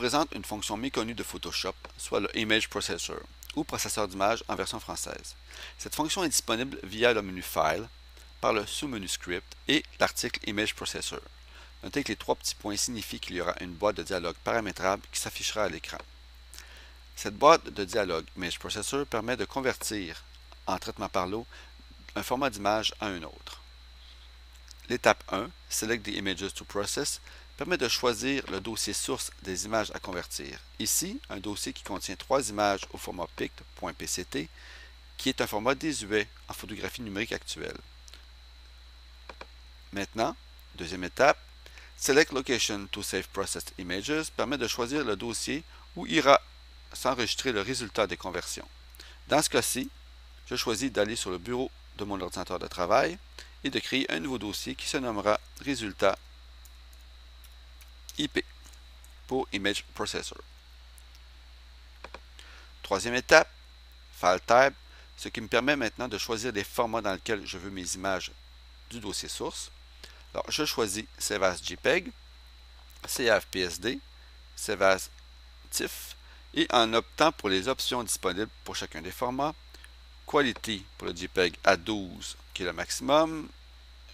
présente une fonction méconnue de Photoshop, soit le Image Processor, ou processeur d'image en version française. Cette fonction est disponible via le menu File, par le sous-menu Script et l'article Image Processor. Notez que les trois petits points signifient qu'il y aura une boîte de dialogue paramétrable qui s'affichera à l'écran. Cette boîte de dialogue Image Processor permet de convertir, en traitement par l'eau, un format d'image à un autre. L'étape 1, Select the Images to Process, permet de choisir le dossier source des images à convertir. Ici, un dossier qui contient 3 images au format pict.pct, qui est un format désuet en photographie numérique actuelle. Maintenant, deuxième étape, Select Location to Save Processed Images permet de choisir le dossier où ira s'enregistrer le résultat des conversions. Dans ce cas-ci, je choisis d'aller sur le bureau de mon ordinateur de travail et de créer un nouveau dossier qui se nommera Résultat IP pour Image Processor. Troisième étape, File Type, ce qui me permet maintenant de choisir les formats dans lesquels je veux mes images du dossier source. Alors, je choisis Save as JPEG, CAF PSD, Save as TIFF, et en optant pour les options disponibles pour chacun des formats, Quality pour le JPEG à 12, qui est le maximum,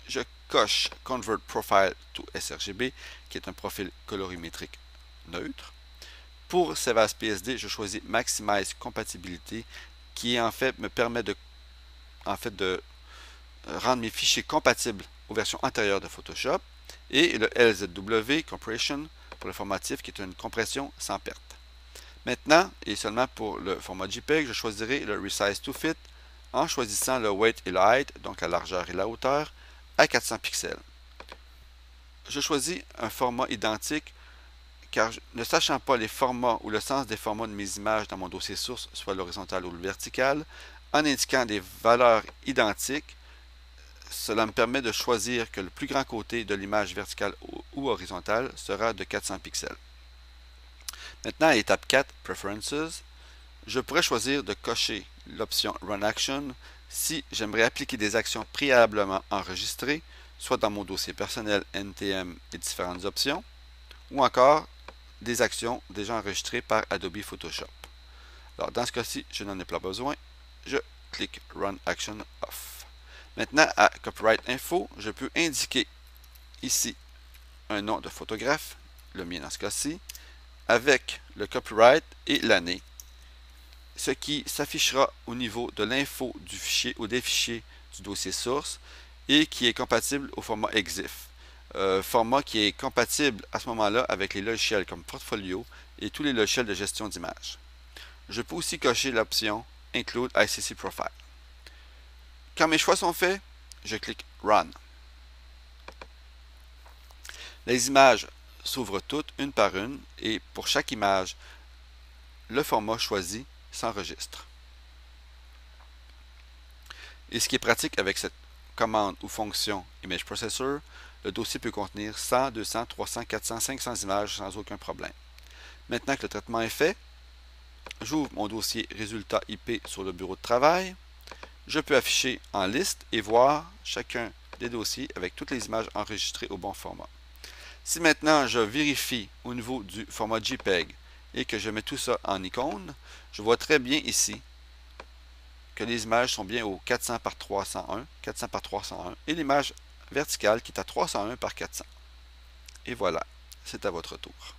je coche Convert Profile to sRGB, qui est un profil colorimétrique neutre. Pour Save as PSD, je choisis Maximize Compatibility, qui en fait me permet de rendre mes fichiers compatibles aux versions antérieures de Photoshop, et le LZW Compression pour le format TIFF, qui est une compression sans perte. Maintenant, et seulement pour le format JPEG, je choisirai le Resize to Fit en choisissant le Weight et le Height, donc la largeur et la hauteur, à 400 pixels. Je choisis un format identique car ne sachant pas les formats ou le sens des formats de mes images dans mon dossier source, soit l'horizontal ou le vertical, en indiquant des valeurs identiques, cela me permet de choisir que le plus grand côté de l'image verticale ou horizontale sera de 400 pixels. Maintenant, à l'étape 4, Preferences, je pourrais choisir de cocher l'option Run Action si j'aimerais appliquer des actions préalablement enregistrées, soit dans mon dossier personnel NTM et différentes options, ou encore des actions déjà enregistrées par Adobe Photoshop. Alors, dans ce cas-ci, je n'en ai pas besoin. Je clique Run Action Off. Maintenant, à Copyright Info, je peux indiquer ici un nom de photographe, le mien dans ce cas-ci, avec le copyright et l'année, ce qui s'affichera au niveau de l'info du fichier ou des fichiers du dossier source et qui est compatible au format EXIF. Format qui est compatible à ce moment-là avec les logiciels comme Portfolio et tous les logiciels de gestion d'images. Je peux aussi cocher l'option Include ICC Profile. Quand mes choix sont faits, je clique Run. Les images s'ouvrent toutes une par une et pour chaque image, le format choisi s'enregistre. Et ce qui est pratique avec cette commande ou fonction Image Processor, le dossier peut contenir 100, 200, 300, 400, 500 images sans aucun problème. Maintenant que le traitement est fait, j'ouvre mon dossier Résultat IP sur le bureau de travail. Je peux afficher en liste et voir chacun des dossiers avec toutes les images enregistrées au bon format. Si maintenant je vérifie au niveau du format JPEG et que je mets tout ça en icône, je vois très bien ici que les images sont bien au 400 par 301, 400 par 301 et l'image verticale qui est à 301 par 400. Et voilà, c'est à votre tour.